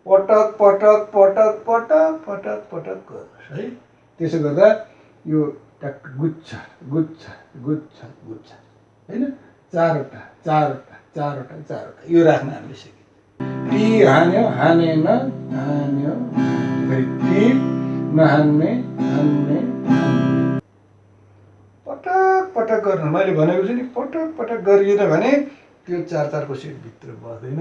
पटक पटक पटक पटक पटक पटक गर्नुहोस् है। त्यसो गर्दा यो ट्याक गुच्छा गुच्छा गुच्छा गुच्छा होइन, चारवटा चारवटा चारवटा चारवटा यो राख्न हामीले सिक्यौँ। टी हान्यो हानेन, हान्यो फेरि टी नहान्ने, हान्ने हान्ने, पटक पटक गर्नु। मैले भनेको छु नि, पटक पटक गरिएन भने त्यो चार चारको सेट भित्र बस्दैन,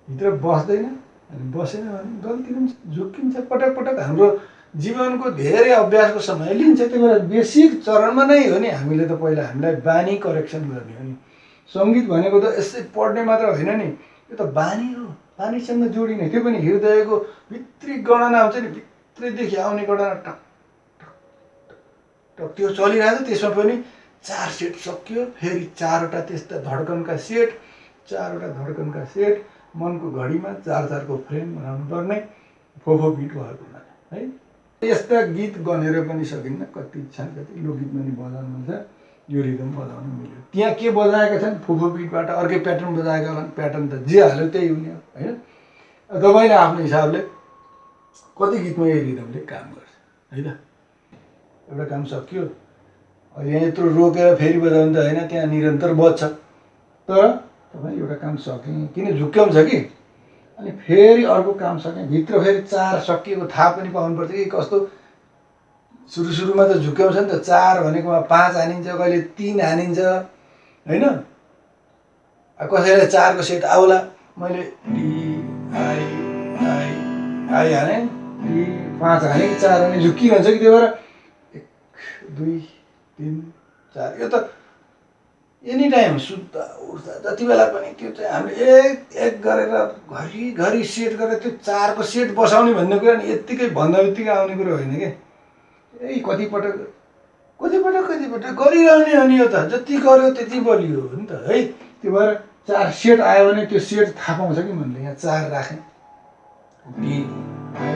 भित्र बस्दैन। अनि बसेन भने गल्ती हुन्छ, झुक्किन्छ। पटक पटक हाम्रो जीवनको धेरै अभ्यासको समय लिन्छ। त्यही भएर बेसिक चरणमा नै हो नि हामीले त पहिला हामीलाई बानी करेक्सन गर्ने हो नि। सङ्गीत भनेको त यसै पढ्ने मात्र होइन नि, यो त बानी हो, बानीसँग जोडिने। त्यो पनि हृदयको भित्री गणना हुन्छ नि, भित्रैदेखि आउने गणना टक टक टक त्यो चलिरहेको छ। त्यसमा पनि 4 सेट सकियो, फेरि 4वटा त्यस्ता धड्कनका सेट, 4वटा धड्कनका सेट, मनको घडीमा 4-4को फ्रेम बनाउनु पर्ने, फोफो बिट भएको हुनाले है। यस्ता गीत गनेर पनि सकिन्न, कति छन्, कति लोकगीतमा नि बजाउनु हुन्छ, यो रिदम बजाउनु मिल्यो। त्यहाँ के बजाएका छन्, फोफो बिटबाट अर्कै प्याटर्न बजाएका छन्, प्याटर्न त जे हाल्यो त्यही हुने हो होइन। तपाईँले आफ्नो हिसाबले कति गीतमा यो रिदमले काम गर्छ है त। एउटा काम सकियो, यहाँ यत्रो रोकेर फेरि बजाउनु त होइन, त्यहाँ निरन्तर बज्छ। तर तपाईँ एउटा काम सकेँ किन झुक्क्याउँछ कि, अनि फेरि अर्को काम सकेँ, भित्र फेरि 4 सकिएको थाहा पनि पाउनुपर्छ कि कस्तो। सुरुमा त झुक्क्याउँछ नि त, 4 भनेकोमा 5 हानिन्छ, कहिले 3 हानिन्छ होइन। कसैलाई 4को सेट आउला, मैले टी आई आई आई हाने, टी 5 हाने कि 4 हाने, झुक्किरहन्छ कि। त्यही भएर 1 2 3 4 यो त एनी टाइम सुत्दा उठ्दा जति बेला पनि त्यो चाहिँ हामीले एक गरेर घरिघरि सेट गरेर त्यो 4को सेट बसाउने भन्ने कुरा नि यत्तिकै भन्दा बित्तिकै आउने कुरो होइन कि। यही कतिपटक गरिरहने हो नि, यो त जति गर्यो त्यति बलियो हो नि त है। त्यो भएर 4 सेट आयो भने त्यो सेट थाहा पाउँछ कि मनले। यहाँ 4 राखेँ, टी आई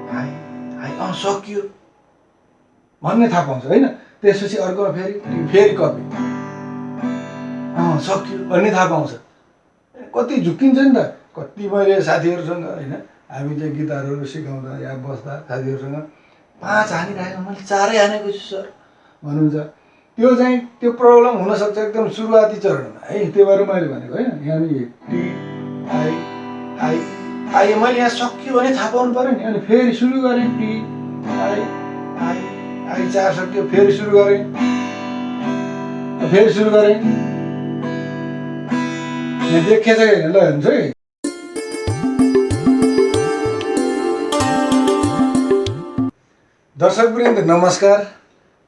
आई आई सकियो भन्ने थाहा पाउँछ होइन। त्यसपछि अर्कोमा फेरि कपी सकियो भन्ने थाहा पाउँछ। कति झुक्किन्छ नि त। कति मैले साथीहरूसँग होइन, हामी चाहिँ गिटारहरू सिकाउँदा या बस्दा साथीहरूसँग 5 हानिरहेको मैले 4 हानेको छु सर भन्नुहुन्छ। त्यो चाहिँ त्यो प्रब्लम हुनसक्छ एकदम सुरुवाती चरणमा है। त्यही भएर मैले भनेको होइन, यहाँ टी आई आई आई मैले यहाँ सकियो भने थाहा पाउनु पऱ्यो नि। अनि फेरि सुरु गरेँ, टी आई आई आई 4 सकियो, फेरि सुरु गरेँ, फेरि सुरु गरेँ। यहाँ देखेछ कि ल हुन्छ है। दर्शकवृन्द नमस्कार,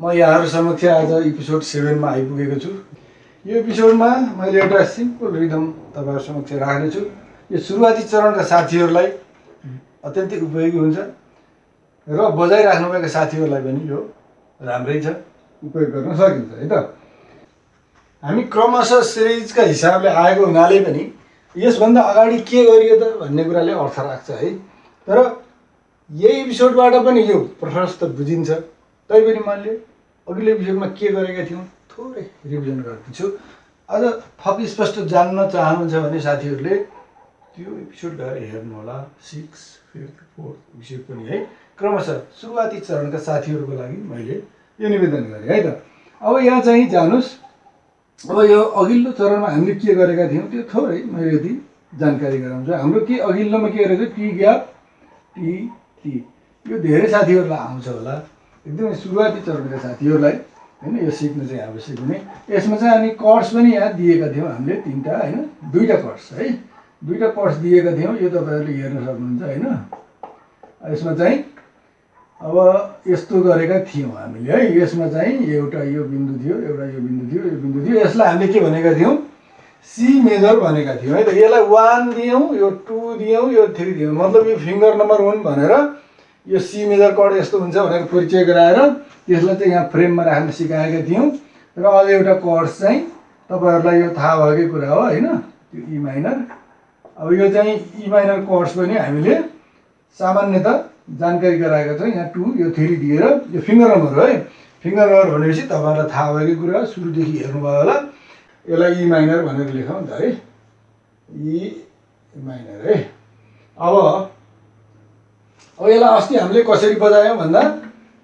म यहाँहरू समक्ष आज एपिसोड 7मा आइपुगेको छु। यो एपिसोडमा मैले एउटा सिम्पल रिदम तपाईँहरू समक्ष राख्नेछु। यो सुरुवाती चरणका साथीहरूलाई अत्यन्तै उपयोगी हुन्छ र बजाइराख्नुभएका साथीहरूलाई पनि यो राम्रै छ, उपयोग गर्न सकिन्छ है त। हामी क्रमशः सिरिजका हिसाबले आएको हुनाले पनि यसभन्दा अगाडि के गरियो त भन्ने कुराले अर्थ राख्छ है। तर यही एपिसोडबाट पनि यो प्रशस्त बुझिन्छ। तैपनि मैले अघिल्लो एपिसोडमा के गरेका थियौँ थोरै रिभिजन गरिदिन्छु। अझ थप स्पष्ट जान्न चाहनुहुन्छ भने साथीहरूले त्यो एपिसोड गएर हेर्नु होला। 6, 5th, 4th एपिसोड पनि है। क्रमशः सुरुवाती चरणका साथीहरूको लागि मैले यो निवेदन गरेँ है त। अब यहाँ चाहिँ जानुहोस्। अब यो अघिल्लो चरणमा हामीले के गरेका थियौँ त्यो थोरै मैले यति जानकारी गराउँछु। हाम्रो के अघिल्लोमा के गरेको थियो, टी ग्याप टी टी। यो धेरै साथीहरूलाई आउँछ होला, एकदमै सुरुवाती चरणका साथीहरूलाई होइन। यो सिक्नु चाहिँ आवश्यक हुने। यसमा चाहिँ हामी कर्ड्स पनि यहाँ दिएका थियौँ हामीले 3टा होइन, 2टा कर्ड्स है, 2टा कर्ड्स दिएका थियौँ। यो तपाईँहरूले हेर्न सक्नुहुन्छ होइन। यसमा चाहिँ अब यस्तो गरेका थियौँ हामीले है। यसमा चाहिँ एउटा यो बिन्दु थियो, एउटा यो बिन्दु थियो, यो बिन्दु थियो। यसलाई हामीले के भनेका थियौँ, सी मेजर भनेका थियौँ है त। यसलाई 1 दियौँ, यो 2 दियौँ, यो 3 दियौँ। मतलब यो फिङ्गर नम्बर 1 भनेर यो सी मेजर कर्ड यस्तो हुन्छ भनेर परिचय गराएर त्यसलाई चाहिँ यहाँ फ्रेममा राख्न सिकाएका थियौँ। र अझ एउटा कर्ड्स चाहिँ तपाईँहरूलाई यो थाहा भएकै कुरा हो होइन, त्यो ई माइनर। अब यो चाहिँ ई माइनर कर्ड्स पनि हामीले सामान्यतः जानकारी गराएका छौँ। यहाँ 2 यो 3 दिएर यो फिङ्गर नम्बर हो है। फिङ्गर नम्बर भनेपछि तपाईँहरूलाई थाहा भएकै कुरा हो, सुरुदेखि हेर्नुभयो होला। यसलाई ई माइनर भनेर लेखौँ त है, ई माइनर है। अब यसलाई अस्ति हामीले कसरी बजायौँ भन्दा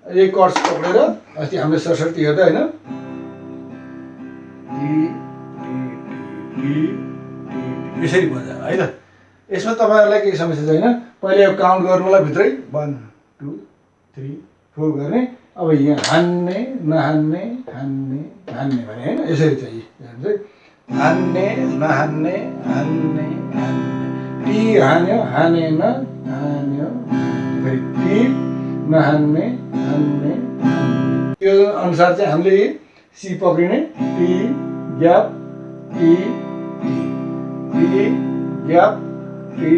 यही कर्ड्स पक्रेर अस्ति हामीले सरस्वती हेर्दा होइन यसरी बजायो है त। यसमा तपाईँहरूलाई केही समस्या छैन। पहिला यो काउन्ट गर्नुलाई भित्रै 1 2 3 4 गर्ने। अब यहाँ हान्ने नहान्ने हान्ने हान्ने भने होइन यसरी चाहिँ हान्ने नहान्ने हान्ने हान्ने टी हान्यो हानेन हान्यो फेरि टी नहान्ने हान्ने त्यो अनुसार चाहिँ हामीले सी पक्रिने टी ग्याप टी टी टी ग्याप टी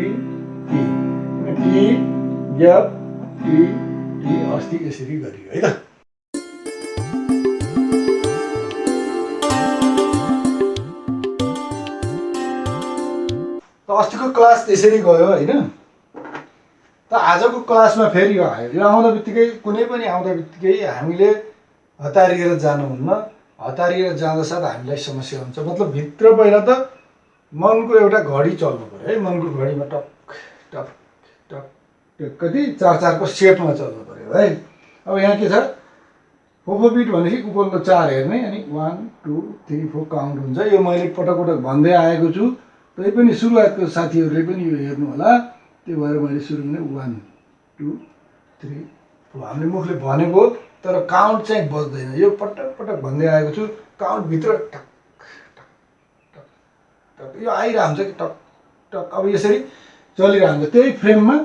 टी टी ग्याप टी टी अस्ति यसरी गरियो है त। अस्तिको क्लास त्यसरी गयो होइन। त आजको क्लासमा फेरि यो आयो। यो आउँदा बित्तिकै कुनै पनि आउँदा बित्तिकै हामीले हतारिएर जानुहुन्न। हतारिएर जाँदासाथ हामीलाई समस्या हुन्छ। मतलब भित्र पहिला त मनको एउटा घडी चल्नु पऱ्यो है। मनको घडीमा टक टक टक टक कति 4-4को सेटमा चल्नु पऱ्यो है। अब यहाँ के छ फोफोबिट भनेपछि उपल्लो 4 हेर्ने अनि 1 2 3 4 काउन्ट हुन्छ। यो मैले पटक पटक भन्दै आएको छु। तै पनि सुरुवातको साथीहरूले पनि यो हेर्नु होला। त्यो भएर मैले सुरुमा 1 2 3 4 हामीले मुखले भनेको तर काउन्ट चाहिँ बज्दैन। यो पटक पटक भन्दै आएको छु। काउन्ट भित्र टक टक टक टक यो आइरहन्छ कि टक टक। अब यसरी चलिरहन्छ त्यही फ्रेममा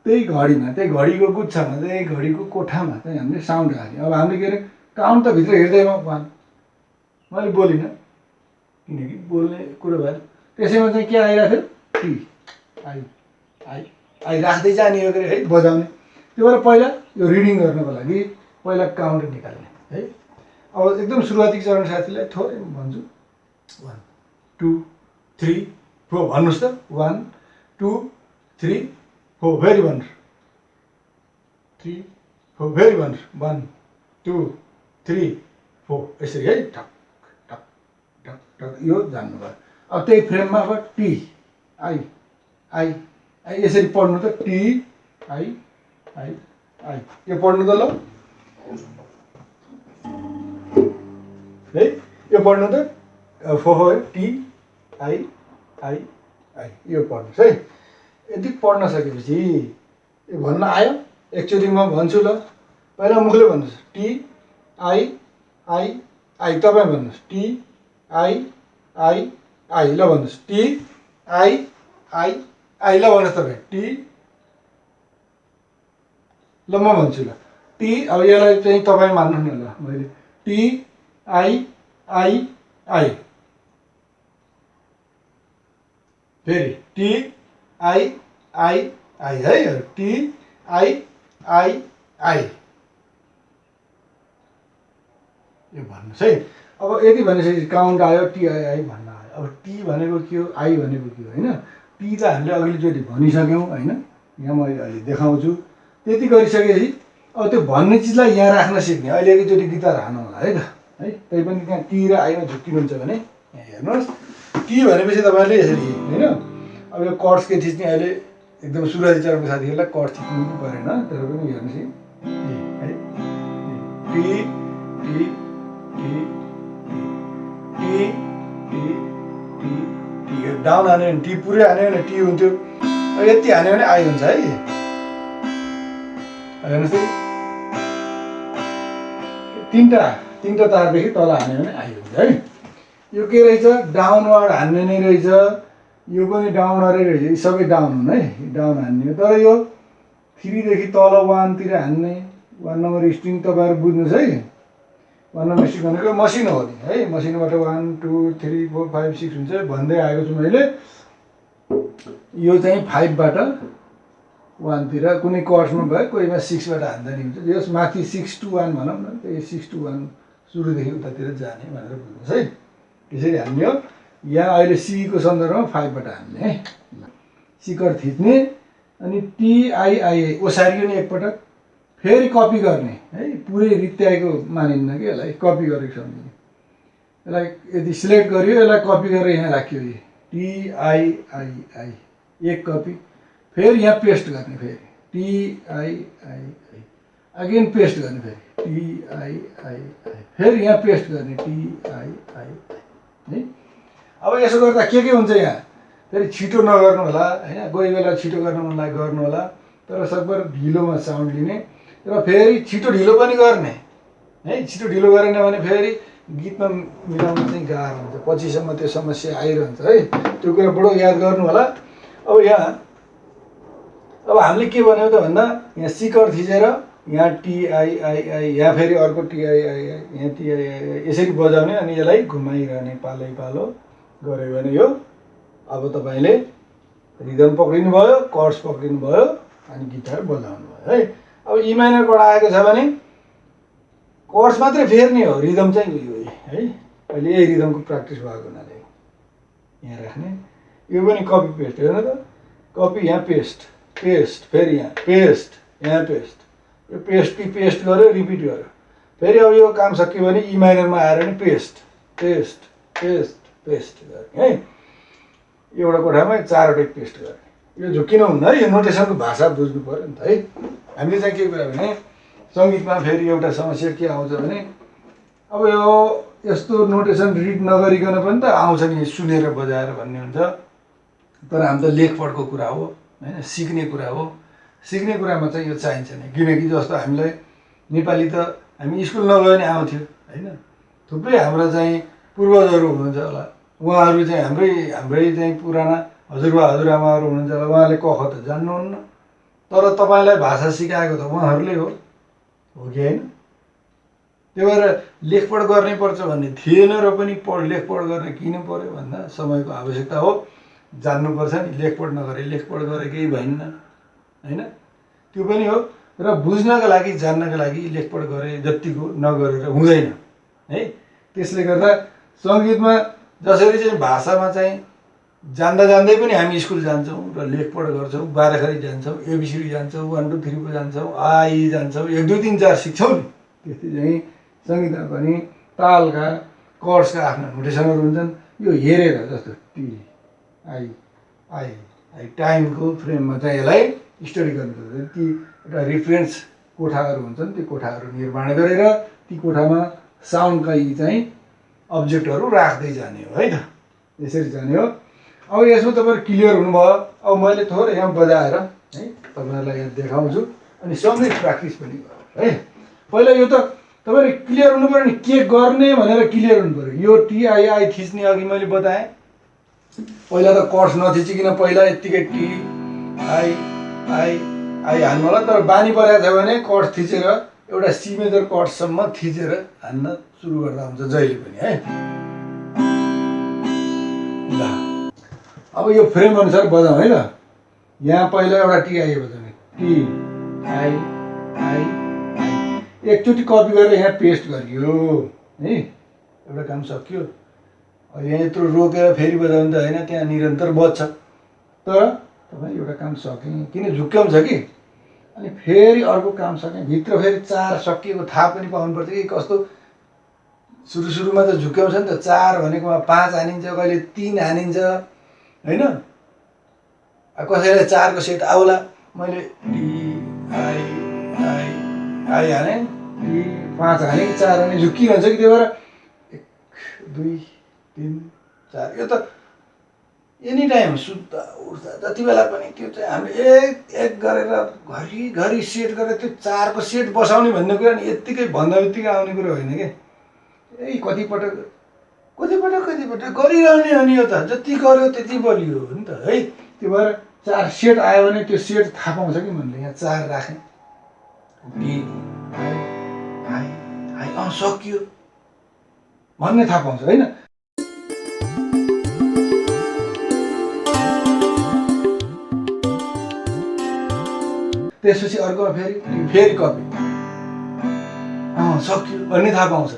त्यही घडीमा त्यही घडीको गुच्छामा त्यही घडीको कोठामा चाहिँ हामीले साउन्ड हाल्यो। अब हामीले के अरे काउन्ट त भित्र हेर्दैमा 1 मैले बोलिनँ किनकि बोल्ने कुरो भएन। त्यसैमा चाहिँ के आइरहेको थियो टी आई आई आई राख्दै जाने हो है बजाउने। त्यो भएर पहिला यो रिडिङ गर्नको लागि पहिला काउन्ट निकाल्ने है। अब एकदम सुरुवाती चरण साथीलाई थोरै भन्छु 1 2 3 4 भन्नुहोस् त 1 2 3 4 फेरि भन्नुहोस् 3 4 फेरि भन्नुहोस् 1 2 3 4 यसरी है ठक ठक ठक ठक यो जान्नु भयो। अब त्यही फ्रेममा अब टी आई आई आई यसरी पढ्नु त टी आई आई आई यो पढ्नु त ल है। यो पढ्नु त फोहो टी आई आई आई यो पढ्नुहोस् है। यदि पढ्न सकेपछि यो भन्न आयो एकचोटि म भन्छु ल। पहिला मुखले भन्नुहोस् टी आई आई आई तपाईँ भन्नुहोस् टी आई आई आई ल भन्नुहोस् टी आई आई आई ल भन्नुहोस् तपाईँ टी ल म भन्छु ल टी। अब यसलाई चाहिँ तपाईँ मान्नु न ल मैले टी आई आई आई फेरि टी आई आई आई है टी आई आई आई यो भन्नुहोस् है। अब यति भनेपछि काउन्ट आयो टी आई आई भन्न आयो। अब टी भनेको के हो आई भनेको के हो होइन। टी त हामीले अघिल्लोचोटि भनिसक्यौँ होइन। यहाँ म अहिले देखाउँछु। त्यति गरिसकेपछि अब त्यो भन्ने चिजलाई यहाँ राख्न सिक्ने। अहिले एकैचोटि गिटार हान्नु होला है त है। तै पनि त्यहाँ टी र आईमा झुक्किनुहुन्छ भने यहाँ हेर्नुहोस् टी भनेपछि तपाईँले यसरी होइन। अब यो कर्ड्स के थिच्ने अहिले एकदम सुरुवाती चरणको साथीहरूलाई कर्ड थिच्नु पनि परेन तर पनि हेर्नुहोस् है टी टी टी टी टी टी टी डाउन हान्यो भने टी पुरै हान्यो भने टी हुन्थ्यो। यति हान्यो भने आई हुन्छ है। हेर्नुहोस् है तिनवटा तारदेखि तल हान्यो भने आई हुन्छ है। यो के रहेछ डाउनवार्ड हान्ने नै रहेछ। यो पनि डाउनवार्डै रहेछ। यी सबै डाउन हुन् है डाउन हान्ने। तर यो 3 देखि तल 1 तिर हान्ने 1 नम्बर स्ट्रिङ तपाईँहरू बुझ्नुहोस् है। 1 नम्बर स्ट्रिङ भनेको मसिनो हो नि है। मसिनोबाट 1 2 3 4 5 6 हुन्छ भन्दै आएको छु मैले। यो चाहिँ 5 बाट 1 तिर कुनै कर्ड्समा भयो कोहीमा 6 बाट हान्दा नि हुन्छ। जस माथि 6 to 1 भनौँ न त्यही 6 to 1 सुरुदेखि उतातिर जाने भनेर बुझ्नुहोस् है। त्यसरी हान्ने हो। यहाँ अहिले सी को सन्दर्भमा 5 बाट हान्ने है। सिकर थिच्ने अनि टी आई आई ओसारियो नि एकपटक फेरि कपी गर्ने है। पुरै रित्याएको मानिन्न कि यसलाई कपी गरेको सम्झिने। यसलाई यदि सिलेक्ट गरियो यसलाई कपी गरेर यहाँ राखियो। टी आई आई आई एक कपी फेरि यहाँ पेस्ट गर्ने, फेरि TIII, अगेन पेस्ट गर्ने, फेरि TIII, फेरि यहाँ पेस्ट गर्ने TIII है। अब यसो गर्दा के हुन्छ यहाँ, फेरि छिटो नगर्नु होला होइन, कोही बेला छिटो गर्न मन लाग्यो गर्नु होला, तर सकभर ढिलोमा साउन्ड लिने र फेरि छिटो ढिलो पनि गर्ने है। छिटो ढिलो गरेन भने फेरि गीतमा मिलाउन चाहिँ गाह्रो हुन्छ, पछिसम्म त्यो समस्या आइरहन्छ है। त्यो कुरा बडो याद गर्नु होला। अब यहाँ अब हामीले के भन्यो त भन्दा यहाँ शिखर थिचेर यहाँ TIII, यहाँ फेरि अर्को TIII, यहाँ TIII यसरी बजाउने अनि यसलाई घुमाइरहने पालै पालो गऱ्यो भने यो अब तपाईँले रिदम पक्रिनु भयो, कर्ड्स पक्रिनु भयो अनि गिटार बजाउनु भयो है। अब ई माइनरबाट आएको छ भने कर्ड्स मात्रै फेर्ने हो, रिदम चाहिँ उयो है। अहिले यही रिदमको प्र्याक्टिस भएको हुनाले यहाँ राख्ने, यो पनि कपी पेस्ट हेर्नु त, कपी यहाँ पेस्ट, पेस्ट फेरि यहाँ पेस्ट, यहाँ पेस्ट, यो पेस्ट कि पेस्ट गर्यो, रिपिट गर्यो, फेरि अब यो काम सकियो भने ई माइनरमा आएर नि पेस्ट पेस्ट पेस्ट पेस्ट गर्ने है। एउटा कोठामा 4वटै पेस्ट गर्ने, यो झुक्किनु हुन्न है, यो नोटेसनको भाषा बुझ्नु पऱ्यो नि त है। हामीले चाहिँ के कुरा भने सङ्गीतमा फेरि एउटा समस्या के आउँछ भने अब यो यस्तो नोटेसन रिड नगरिकन पनि त आउँछ नि सुनेर बजाएर भन्ने हुन्छ, तर हामी त लेखपढको कुरा हो होइन, सिक्ने कुरा हो। सिक्ने कुरामा चाहिँ यो चाहिन्छ नि, किनकि जस्तो हामीलाई नेपाली त हामी स्कुल नगयो भने आउँथ्यो होइन। थुप्रै हाम्रो चाहिँ पूर्वजहरू हुनुहुन्छ होला, उहाँहरू चाहिँ हाम्रै चाहिँ पुराना हजुरबा हजुरआमाहरू हुनुहुन्छ होला, उहाँले क ख त जान्नुहुन्न, तर तपाईँलाई भाषा सिकाएको त उहाँहरूले हो कि होइन। त्यही भएर लेखपढ गर्नै पर्छ भन्ने थिएन र पनि लेखपढ गर्ने किन पर्यो भन्दा समयको आवश्यकता हो, जान्नुपर्छ नि। लेखपढ नगरे लेखपढ गरे केही भइन्न होइन, त्यो पनि हो। र बुझ्नका लागि जान्नका लागि लेखपढ गरे जतिको नगरेर हुँदैन है। त्यसले गर्दा सङ्गीतमा जसरी चाहिँ भाषामा चाहिँ जान्दा जान्दै पनि हामी स्कुल जान्छौँ र लेखपढ गर्छौँ, बाह्रखरी जान्छौँ, ABCD जान्छौँ, 1 2 3 जान्छौँ, आई जान्छौँ, 1 2 3 4 सिक्छौँ नि, त्यस्तै चाहिँ सङ्गीतमा पनि तालका कर्ड्सका आफ्ना नोटेसनहरू हुन्छन्। यो हेरेर जस्तो TIII टाइमको फ्रेममा चाहिँ यसलाई स्टडी गर्नुपर्छ। ती एउटा रिफरेन्स कोठाहरू हुन्छन्, ती कोठाहरू निर्माण गरेर ती कोठामा साउन्डका यी चाहिँ अब्जेक्टहरू राख्दै जाने हो है त, यसरी जाने हो। अब यसमा तपाईँहरू क्लियर हुनुभयो। अब मैले थोरै यहाँ बजाएर है तपाईँहरूलाई यहाँ देखाउँछु अनि सँगै प्र्याक्टिस पनि गरौँ है। पहिला यो त तपाईँले क्लियर हुनु पऱ्यो नि, के गर्ने भनेर क्लियर हुनु पऱ्यो। यो TIII थिच्ने अघि मैले बताएँ, पहिला त कर्ड्स नथिचिकन पहिला यत्तिकै TIII हान्नु होला, तर बानी परेको छ भने कर्ड्स थिचेर एउटा C मेजर कर्ड्ससम्म थिचेर हान्न सुरु गर्दा हुन्छ जहिले पनि है। ल अब यो फ्रेम अनुसार बजाउँ है ल। यहाँ पहिला एउटा TII बजाउने, TIII, एकचोटि कपी गरेर यहाँ पेस्ट गरियो है, एउटा काम सक्यो। अब यहाँ यत्रो रोकेर फेरि बजाउनु त होइन, त्यहाँ निरन्तर बज्छ, तर तपाईँ एउटा काम सकेँ किन झुक्क्याउँछ कि, अनि फेरि अर्को काम सकेँ, भित्र फेरि 4 सकिएको थाहा पनि पाउनुपर्छ कि कस्तो। सुरुमा त झुक्क्याउँछ नि त, 4 भनेकोमा 5 हानिन्छ, कहिले 3 हानिन्छ होइन। कसैलाई 4 को सेट आउला, मैले TIII हाने, 5 हाने कि 4 हाने झुक्किरहन्छ कि। त्यही भएर 1 2 3 4 यो त एनी टाइम सुत्दा उठ्दा जति बेला पनि त्यो चाहिँ हामीले एक गरेर घरि सेट गरेर त्यो 4 को सेट बसाउने भन्ने कुरा नि यत्तिकै भन्दा बित्तिकै आउने कुरा होइन कि। यही कतिपटक गरिरहने हो नि, यो त जति गर्यो त्यति बलियो हो नि त है। त्यो भएर 4 सेट आयो भने त्यो सेट थाहा पाउँछ कि मैले यहाँ 4 राखेँ, TIII सकियो भन्ने थाहा पाउँछ होइन। त्यसपछि अर्कोमा फेरि कपी, सक्यो भन्ने थाहा पाउँछ।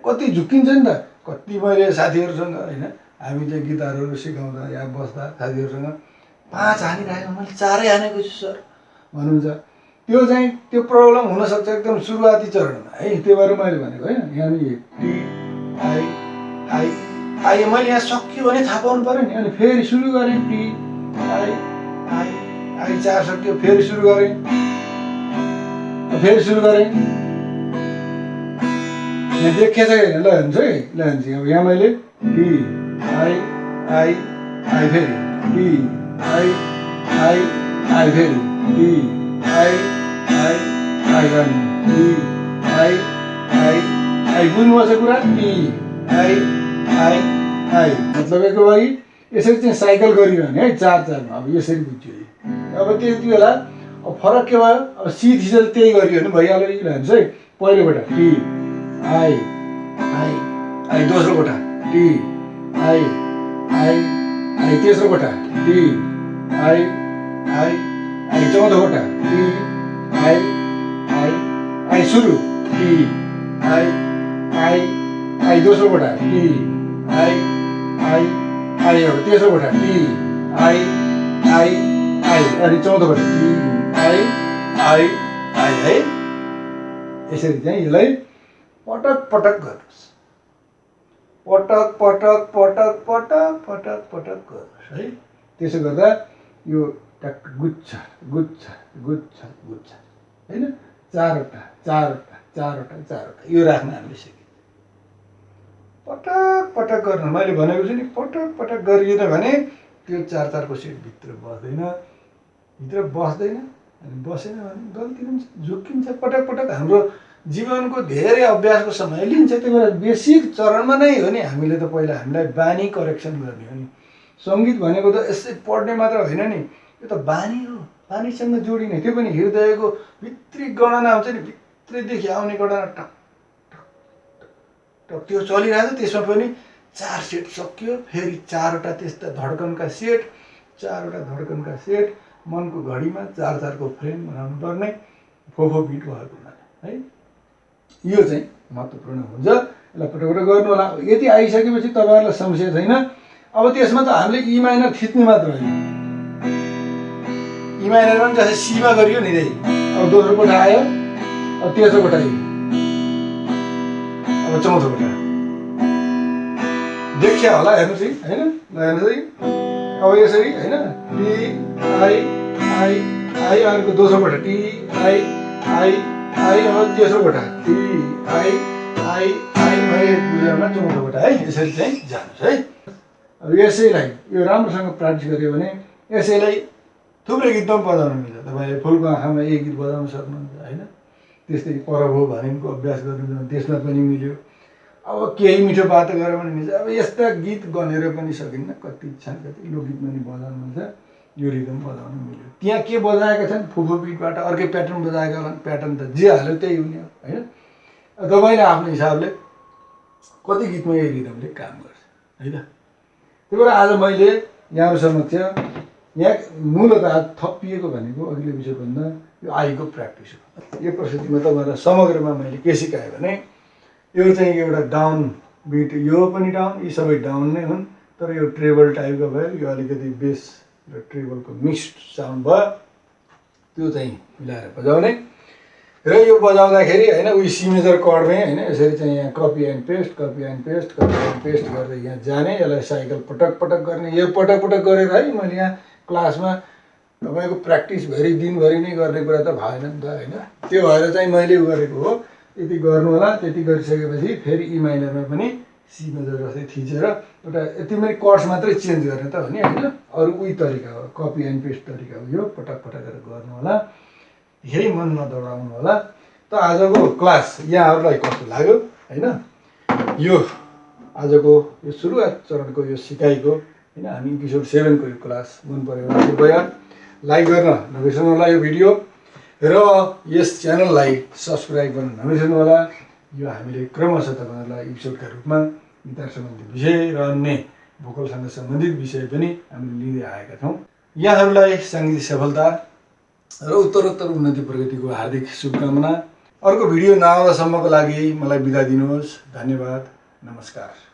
कति झुक्किन्छ नि त। कति मैले साथीहरूसँग होइन, हामी चाहिँ गिटारहरू सिकाउँदा या बस्दा साथीहरूसँग 5 हानिराखेको मैले 4 हानेको छु सर भन्नुहुन्छ। त्यो चाहिँ त्यो प्रब्लम हुनसक्छ एकदम सुरुवाती चरणमा है। त्यही भएर मैले भनेको होइन, यहाँ TIII मैले यहाँ सक्यो भने थाहा पाउनु पऱ्यो नि। अनि फेरि सुरु गरेँ TIII आई 4 सक्यो, फेरि सुरु गरेँ, फेरि सुरु गरेँ। यहाँ देखिएछ कि होइन? ल हेर्नुहोस् है, ल हेर्नुहोस् अब यहाँ मैले टी आई आई आई फेरि टी आई आई आई फेरि टी आई आई आई गर्नु, टी आई आई आई बुझ्नुपर्छ कुरा, टी आई आई आई मतलब यसको लागि यसरी चाहिँ साइकल गरिरहने है 4-4 मा। अब यसरी बुझ्यो। अब त्यति बेला अब फरक के भयो? अब सी थिचेर त्यही गरियो भने भइहाल्यो। ल हेर्नुहोस् है, पहिलोबाट टी आई आई आई, दोस्रो कोठा टी आई आई आई, तेस्रो कोठा टी आई आई आई, चौथो कोठा टी आई आई आई, सुरु टी आई आई आई, दोस्रो कोठा टी आई आई आई, तेस्रो कोठा टी आई आई आई, अनि चौथो कोठा टी आई आई आई है। यसरी चाहिँ यसलाई पटक पटक गर्नुहोस्, पटक पटक पटक पटक पटक पटक गर्नुहोस् है। त्यसो गर्दा यो टक गुच्छा गुच्छा गुच्छा गुच्छा होइन, 4वटा 4वटा 4वटा 4वटा यो राख्न हामीले सिक्यौँ। पटक पटक गर्नु मैले भनेको छु नि, पटक पटक गरिएन भने त्यो 4-4 को सेट भित्र बस्दैन, भित्र बस्दैन। अनि बसेन भने गल्ती हुन्छ, झुक्किन्छ। पटक पटक हाम्रो जीवनको धेरै अभ्यासको समय लिन्छ। त्यही भएर बेसिक चरणमा नै हो नि हामीले त पहिला हामीलाई बानी करेक्सन गर्ने हो नि। सङ्गीत भनेको त यसै पढ्ने मात्र होइन नि, यो त बानी हो, बानीसँग जोडिने। त्यो पनि हृदयको भित्री गणना हुन्छ नि, भित्रैदेखि आउने गणना टक टक टक त्यो चलिरहेको छ। त्यसमा पनि 4 सेट सक्यो, फेरि 4वटा त्यस्ता धड्कनका सेट, 4वटा धड्कनका सेट मनको घडीमा 4-4 को फ्रेम बनाउनु पर्ने, फोफो बिट भएको हुनाले है। यो चाहिँ महत्त्वपूर्ण हुन्छ। यसलाई पटक गर्नु होला। यति आइसकेपछि तपाईँहरूलाई समस्या छैन। अब त्यसमा त हामीले ई माइनर थिच्ने मात्र होइन, ई माइनर पनि जस्तै सीमा गरियो नि। अब दोस्रो कोठा आयो, अब तेस्रो कोठा आयो, अब चौथो कोठा देखिया होला, हेर्नुहोस् है होइन। ल हेर्नुहोस् है, अब यसरी होइन, टी आई आई आई, अर्को दोस्रो कोठा टी आई आई आई, अब तेस्रो कोठा टी आई आई आई, बुझाउन चौथो कोठा है। यसरी चाहिँ जानुहोस् है। अब यसैलाई यो राम्रोसँग प्र्याक्टिस गऱ्यो भने यसैलाई थुप्रै गीतमा पनि बजाउन मिल्छ। तपाईँले फुलको आँखामा एक गीत बजाउन सक्नुहुन्छ होइन। त्यस्तै परब हो भनेको अभ्यास गर्नु त्यसमा पनि मिल्यो। अब केही मिठो बाटो गऱ्यो भने मिल्छ। अब यस्ता गीत गनेर पनि सकिन्न, कति छन्, कति लोकगीत पनि बजाउनु मिल्छ, यो रिदम बजाउनु मिल्यो। त्यहाँ के बजाएका छन्, फुफो बिटबाट अर्कै प्याटर्न बजाएका होलान्, प्याटर्न त जे हाल्यो त्यही हुने हो होइन। तपाईँले आफ्नो हिसाबले कति गीतमा यो रिदमले काम गर्छ है त। त्यही भएर आज मैले यहाँहरू समक्ष यहाँ मूलतः थपिएको भनेको अघिल्लो विषयभन्दा यो आईको प्र्याक्टिस हो। यो प्रस्तुतिमा तपाईँहरूलाई समग्रमा मैले के सिकाएँ भने यो चाहिँ एउटा डाउन बिट, यो पनि डाउन, यी सबै डाउन नै हुन्, तर यो ट्रेबल टाइपको भयो। यो अलिकति बेस र ट्रेबलको मिक्स्ड साउन्ड भयो, त्यो चाहिँ मिलाएर बजाउने। र यो बजाउँदाखेरि होइन उही सी मेजर कर्डमै होइन यसरी चाहिँ यहाँ copy and paste copy and paste copy and paste गर्दै यहाँ जाने। यसलाई साइकल पटक पटक गर्ने। यो पटक पटक गरेर है मैले यहाँ क्लासमा तपाईँको प्र्याक्टिस भरि दिनभरि नै गर्ने कुरा त भएन नि त होइन। त्यो भएर चाहिँ मैले गरेको हो। यति गर्नु होला। त्यति गरिसकेपछि फेरि ई माइनरमा पनि सी मेजर जस्तै थिचेर एउटा यति मात्रै कर्ड्स मात्रै चेन्ज गर्ने त हो नि होइन। अरू उही तरिका हो, कपी एन्ड पेस्ट तरिका हो यो। पटक पटक गरेर गर्नु होला, धेरै मन नदौडाउनु होला। त आजको क्लास यहाँहरूलाई कस्तो लाग्यो होइन। यो आजको यो सुरुवात चरणको यो सिकाइको होइन हामी एपिसोड 7 को यो क्लास मन पऱ्यो भने कृपया लाइक गर्न नबिर्सनु होला यो भिडियो, र यस च्यानललाई सब्सक्राइब गर्न नबिर्सनु होला। यो हामीले क्रमशः तपाईँहरूलाई एपिसोडका रूपमा गिटार सम्बन्धी विषय र अन्य भोकलसँग सम्बन्धित विषय पनि हामीले लिँदै आएका छौँ। यहाँहरूलाई साङ्गीतिक सफलता र उत्तरोत्तर उन्नति प्रगतिको हार्दिक शुभकामना। अर्को भिडियो नआउँदासम्मको लागि मलाई बिदा दिनुहोस्। धन्यवाद, नमस्कार।